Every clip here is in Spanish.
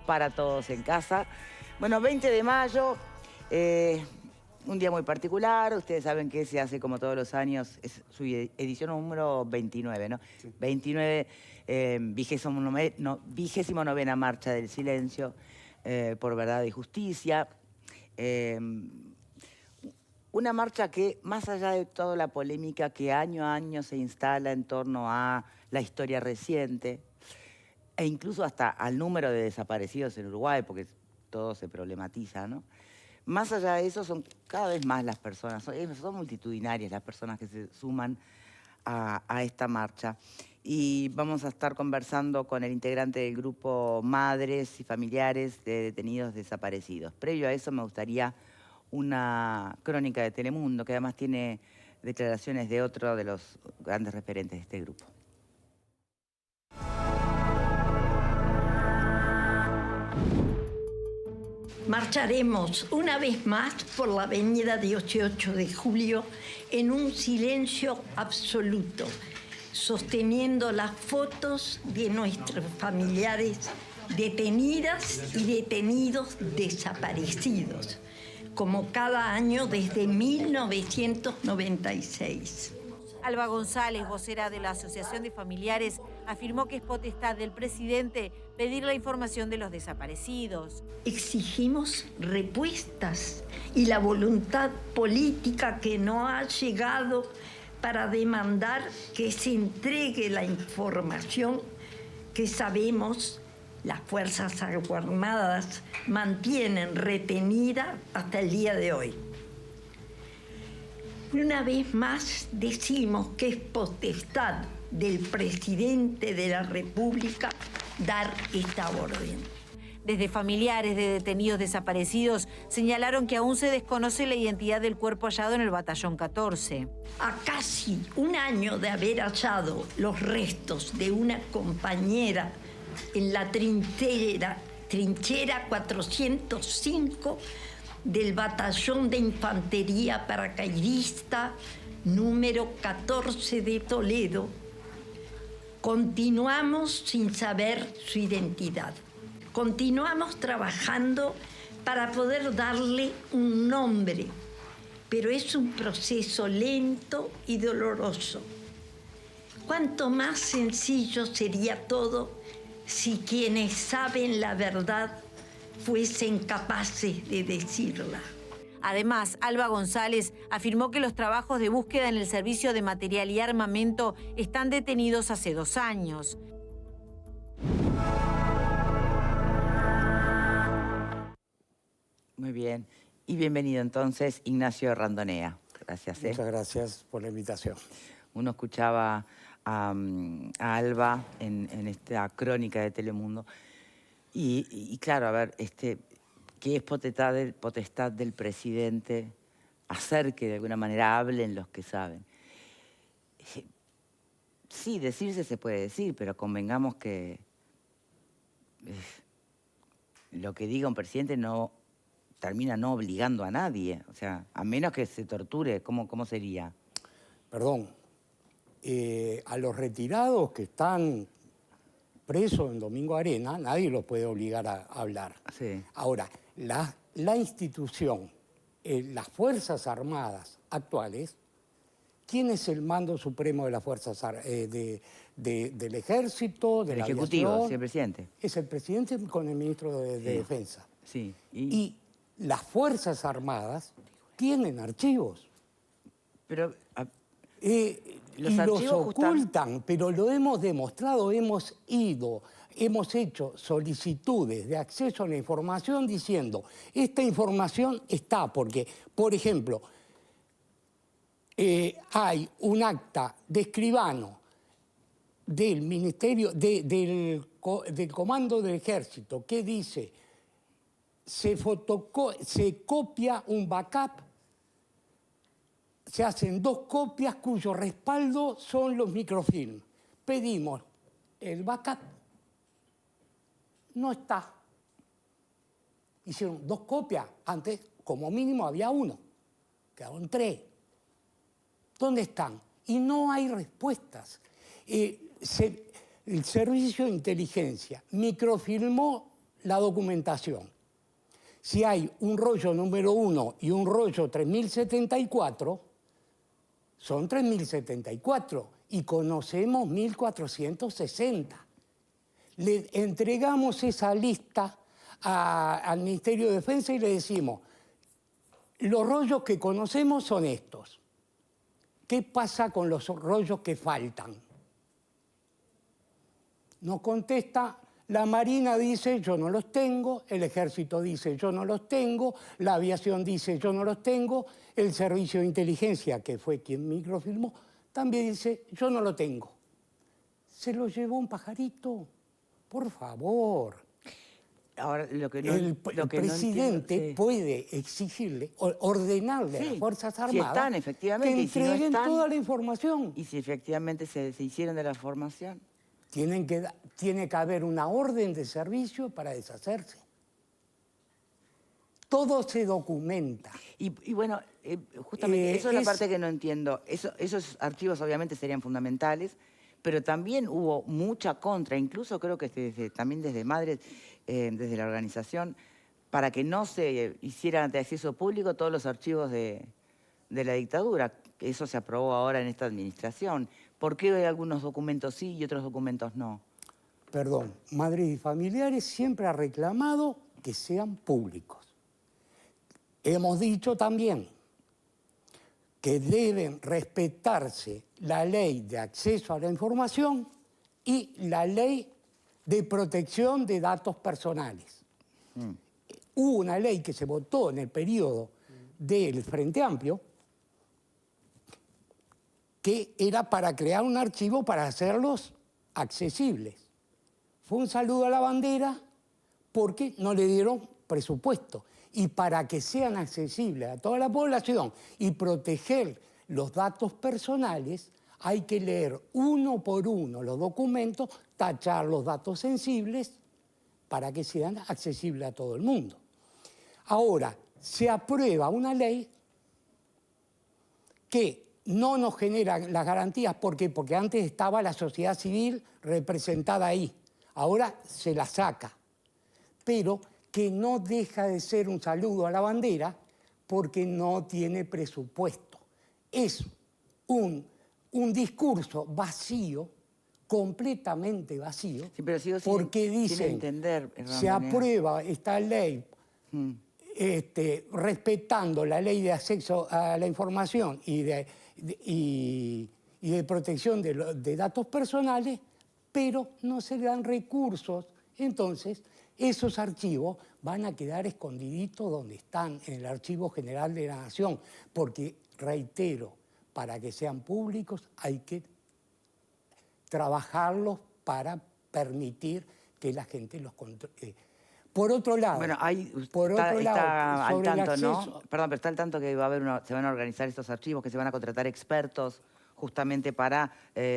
para todos en casa. Bueno, 20 de mayo, un día muy particular. Ustedes saben que se hace como todos los años, es su edición número 29, ¿no? Sí. 29, 29ª Marcha del Silencio por Verdad y Justicia. Una marcha que, más allá de toda la polémica que año a año se instala en torno a la historia reciente, e incluso hasta al número de desaparecidos en Uruguay, porque todo se problematiza, ¿no? Más allá de eso, son cada vez más las personas, son multitudinarias las personas que se suman a esta marcha. Y vamos a estar conversando con el integrante del grupo Madres y Familiares de Detenidos Desaparecidos. Previo a eso me gustaría una crónica de Telemundo, que además tiene declaraciones de otro de los grandes referentes de este grupo. Marcharemos una vez más por la avenida 18 de Julio en un silencio absoluto, sosteniendo las fotos de nuestros familiares detenidas y detenidos desaparecidos, como cada año desde 1996. Alba González, vocera de la Asociación de Familiares, afirmó que es potestad del presidente pedir la información de los desaparecidos. Exigimos respuestas y la voluntad política que no ha llegado para demandar que se entregue la información que sabemos las Fuerzas Armadas mantienen retenida hasta el día de hoy. Una vez más decimos que es potestad del presidente de la República dar esta orden. Desde familiares de detenidos desaparecidos señalaron que aún se desconoce la identidad del cuerpo hallado en el Batallón 14. A casi un año de haber hallado los restos de una compañera en la trinchera 405 del Batallón de Infantería Paracaidista número 14 de Toledo, continuamos sin saber su identidad. Continuamos trabajando para poder darle un nombre, pero es un proceso lento y doloroso. Cuánto más sencillo sería todo si quienes saben la verdad fuesen capaces de decirla. Además, Alba González afirmó que los trabajos de búsqueda en el Servicio de Material y Armamento están detenidos hace 2 años. Muy bien. Y bienvenido entonces, Ignacio Randonea. Gracias. Muchas gracias por la invitación. Uno escuchaba a Alba en esta crónica de Telemundo. Y claro, a ver, ¿qué es potestad del presidente hacer que de alguna manera hablen los que saben? Sí, decirse se puede decir, pero convengamos que lo que diga un presidente no termina no obligando a nadie. O sea, a menos que se torture, ¿cómo sería? Perdón, a los retirados que están presos en Domingo Arena, nadie los puede obligar a hablar. Sí. Ahora, la institución, las Fuerzas Armadas actuales, ¿quién es el mando supremo de las Fuerzas del Ejército, de la Ejecutivo, aviación? ¿Es el presidente? Es el presidente con el ministro de Defensa. Sí. Y las Fuerzas Armadas tienen archivos. Pero los ocultan, pero lo hemos demostrado, hemos hecho solicitudes de acceso a la información diciendo, esta información está, porque, por ejemplo, hay un acta de escribano del Ministerio, del Comando del Ejército, que dice, se copia un backup, se hacen 2 copias cuyo respaldo son los microfilm. Pedimos el backup, no está. Hicieron 2 copias, antes como mínimo había 1, quedaron 3. ¿Dónde están? Y no hay respuestas. El servicio de inteligencia microfilmó la documentación. Si hay un rollo número 1 y un rollo 3074, son 3074 y conocemos 1460. Le entregamos esa lista al Ministerio de Defensa y le decimos, los rollos que conocemos son estos. ¿Qué pasa con los rollos que faltan? Nos contesta, la Marina dice, yo no los tengo, el Ejército dice, yo no los tengo, la Aviación dice, yo no los tengo, el Servicio de Inteligencia, que fue quien microfilmó, también dice, yo no lo tengo. Se lo llevó un pajarito, por favor. Ahora, lo que no, El lo que presidente no entiendo, sí. puede exigirle, ordenarle a las Fuerzas Armadas si están, efectivamente, que y si no entreguen están, toda la información. y si efectivamente se hicieron de la formación. Tiene que haber una orden de servicio para deshacerse. Todo se documenta. Y bueno, justamente eso es la parte que no entiendo. Esos archivos obviamente serían fundamentales, pero también hubo mucha contra, incluso creo que también desde Madres, desde la organización, para que no se hicieran de acceso público todos los archivos de la dictadura. Eso se aprobó ahora en esta administración. ¿Por qué hay algunos documentos sí y otros documentos no? Perdón, Madres y Familiares siempre ha reclamado que sean públicos. Hemos dicho también que deben respetarse la ley de acceso a la información y la ley de protección de datos personales. Hubo una ley que se votó en el periodo del Frente Amplio que era para crear un archivo para hacerlos accesibles. Fue un saludo a la bandera porque no le dieron presupuesto. Y para que sean accesibles a toda la población y proteger los datos personales, hay que leer uno por uno los documentos, tachar los datos sensibles para que sean accesibles a todo el mundo. Ahora, se aprueba una ley que no nos genera las garantías. ¿Por qué? Porque antes estaba la sociedad civil representada ahí. Ahora se la saca. Pero que no deja de ser un saludo a la bandera porque no tiene presupuesto. Es un discurso vacío, completamente vacío, Sí, pero sigo porque sin dicen, entender, se aprueba esta ley respetando la ley de acceso a la información y de protección de datos personales, pero no se le dan recursos. Entonces, esos archivos van a quedar escondiditos donde están, en el Archivo General de la Nación, porque, reitero, para que sean públicos hay que trabajarlos para permitir que la gente los controle. Por otro lado, bueno, está al sobre el tanto, acceso, ¿no? Perdón, pero está al tanto que se van a organizar estos archivos, que se van a contratar expertos justamente para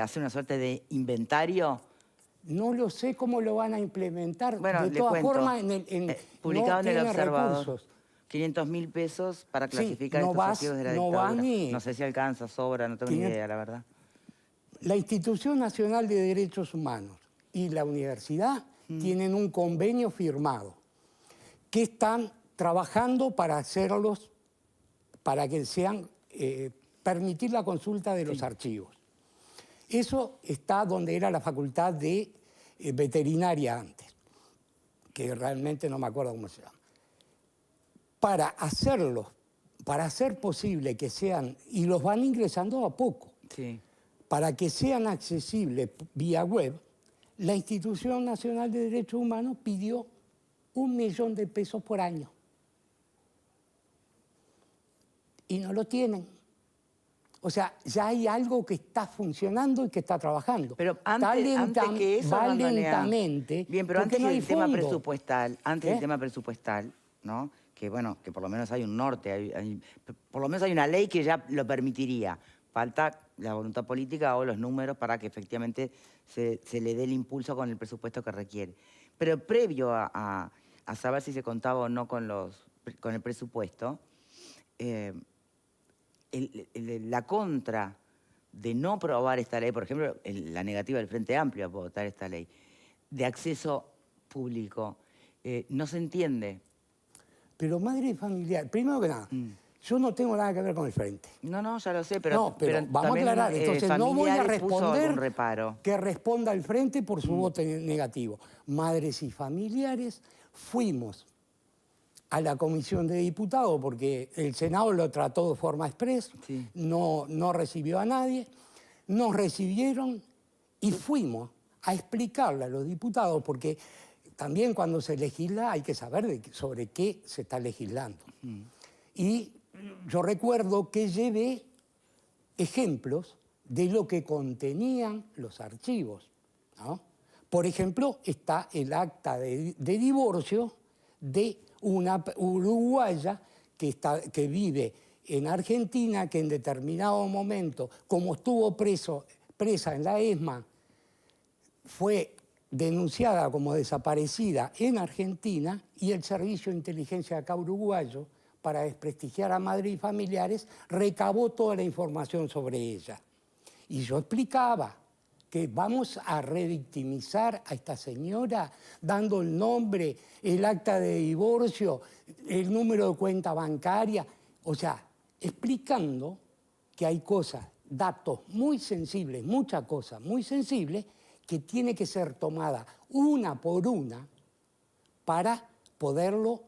hacer una suerte de inventario. no lo sé cómo lo van a implementar. Bueno, de le todas cuento. formas, Publicado no en el tiene Observador. recursos. 500.000 pesos para Sí, clasificar no estos vas- archivos de la no dictadura. vas ni- No sé si alcanza, sobra, no tengo ni 500. idea, la verdad. La Institución Nacional de Derechos Humanos y la universidad tienen un convenio firmado que están trabajando para hacerlos, para que sean, permitir la consulta de los archivos. Eso está donde era la facultad de veterinaria antes, que realmente no me acuerdo cómo se llama. Para hacerlos, para hacer posible que sean, y los van ingresando a poco, Sí. para que sean accesibles vía web, la Institución Nacional de Derechos Humanos pidió 1 millón de pesos por año. Y no lo tienen. O sea, ya hay algo que está funcionando y que está trabajando. Pero antes que eso, va Bandonea. lentamente. Bien, pero porque antes no hay del tema fondo. presupuestal, ¿Eh? ¿no? Que bueno, que por lo menos hay un norte, por lo menos hay una ley que ya lo permitiría. Falta la voluntad política o los números para que efectivamente se le dé el impulso con el presupuesto que requiere. Pero previo a saber si se contaba o no con el presupuesto, la contra de no aprobar esta ley, por ejemplo, la negativa del Frente Amplio a votar esta ley, de acceso público, no se entiende. Pero madre familiar, primero que nada, yo no tengo nada que ver con el frente. No, ya lo sé, pero, No, pero vamos a también, aclarar. Entonces no voy a familiares puso responder algún reparo. que responda el frente por su voto negativo. Madres y familiares fuimos a la Comisión de Diputados porque el Senado lo trató de forma express, Sí. no recibió a nadie, nos recibieron y fuimos a explicarle a los diputados, porque también cuando se legisla hay que saber sobre qué se está legislando. Y yo recuerdo que llevé ejemplos de lo que contenían los archivos, ¿no? Por ejemplo, está el acta de divorcio de una uruguaya que vive en Argentina, que en determinado momento, como estuvo presa en la ESMA, fue denunciada como desaparecida en Argentina, y el Servicio de Inteligencia acá uruguayo, para desprestigiar a madres y familiares, recabó toda la información sobre ella. Y yo explicaba que vamos a revictimizar a esta señora dando el nombre, el acta de divorcio, el número de cuenta bancaria, o sea, explicando que hay cosas, datos muy sensibles, muchas cosas muy sensibles, que tiene que ser tomada una por una para poderlo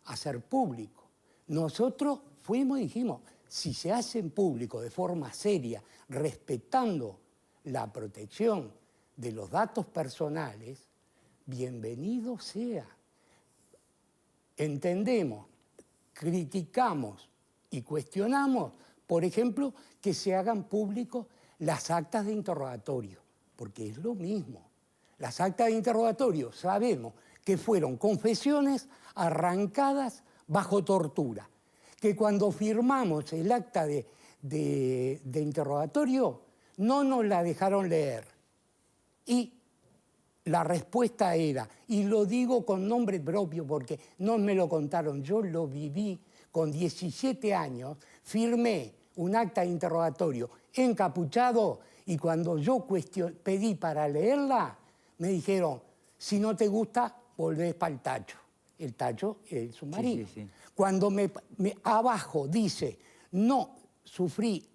hacer público. Nosotros fuimos y dijimos, si se hace en público de forma seria, respetando la protección de los datos personales, bienvenido sea. Entendemos, criticamos y cuestionamos, por ejemplo, que se hagan públicos las actas de interrogatorio, porque es lo mismo. Las actas de interrogatorio sabemos que fueron confesiones arrancadas bajo tortura, que cuando firmamos el acta de interrogatorio no nos la dejaron leer. Y la respuesta era, y lo digo con nombre propio porque no me lo contaron, yo lo viví con 17 años, firmé un acta de interrogatorio encapuchado, y cuando yo pedí para leerla, me dijeron, si no te gusta, volvés para el tacho. El tacho es el submarino. Sí. Cuando abajo dice, no sufrí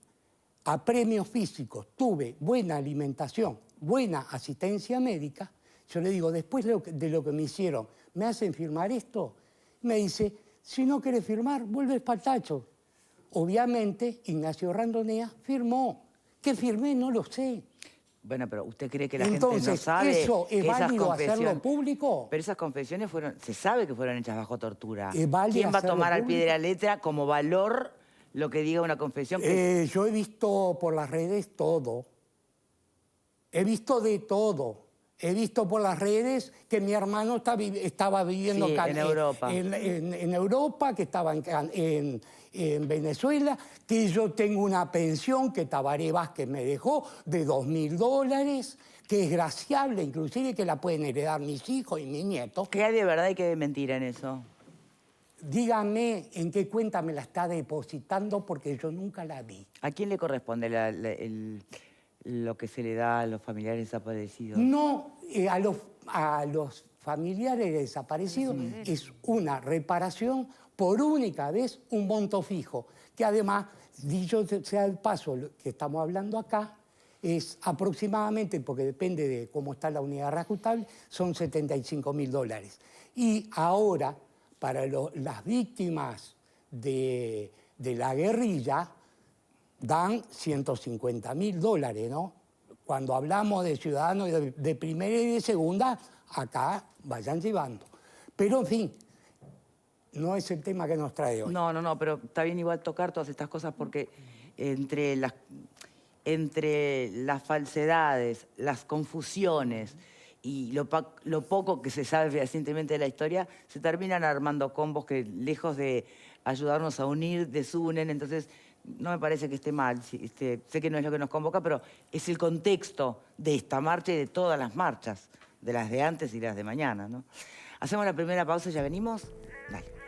apremios físicos, tuve buena alimentación, buena asistencia médica, yo le digo, después de lo que me hicieron, ¿me hacen firmar esto? Me dice, si no querés firmar, vuelves para el tacho. Obviamente, Ignacio Randonea firmó. ¿Qué firmé? No lo sé. Bueno, pero ¿usted cree que la Entonces, gente no sabe ¿eso es que esas válido hacerlo confesiones... público? Pero esas confesiones se sabe que fueron hechas bajo tortura. ¿Es válido ¿Quién va a hacerlo tomar al pie de público? la letra como valor lo que diga una confesión? Yo he visto por las redes todo. He visto de todo. He visto por las redes que mi hermano estaba viviendo Sí, en Europa. En Europa, que estaba en Venezuela, que yo tengo una pensión que Tabaré Vázquez me dejó de $2.000, que es graciable, inclusive que la pueden heredar mis hijos y mis nietos. ¿Qué hay de verdad y qué hay de mentira en eso? Dígame en qué cuenta me la está depositando, porque yo nunca la vi. ¿A quién le corresponde lo que se le da a los familiares desaparecidos? No, a los familiares desaparecidos es una reparación por única vez, un monto fijo, que además, dicho sea el paso que estamos hablando acá, es aproximadamente, porque depende de cómo está la unidad reajustable, son $75.000. Y ahora, para las víctimas de la guerrilla, dan $150.000, ¿no? Cuando hablamos de ciudadanos de primera y de segunda, acá vayan llevando. Pero, en fin, no es el tema que nos trae hoy. No, pero está bien igual tocar todas estas cosas porque entre las falsedades, las confusiones y lo poco que se sabe fehacientemente de la historia, se terminan armando combos que, lejos de ayudarnos a unir, desunen. Entonces, no me parece que esté mal. Sé que no es lo que nos convoca, pero es el contexto de esta marcha y de todas las marchas, de las de antes y las de mañana, ¿no? Hacemos la primera pausa y ya venimos. Dale.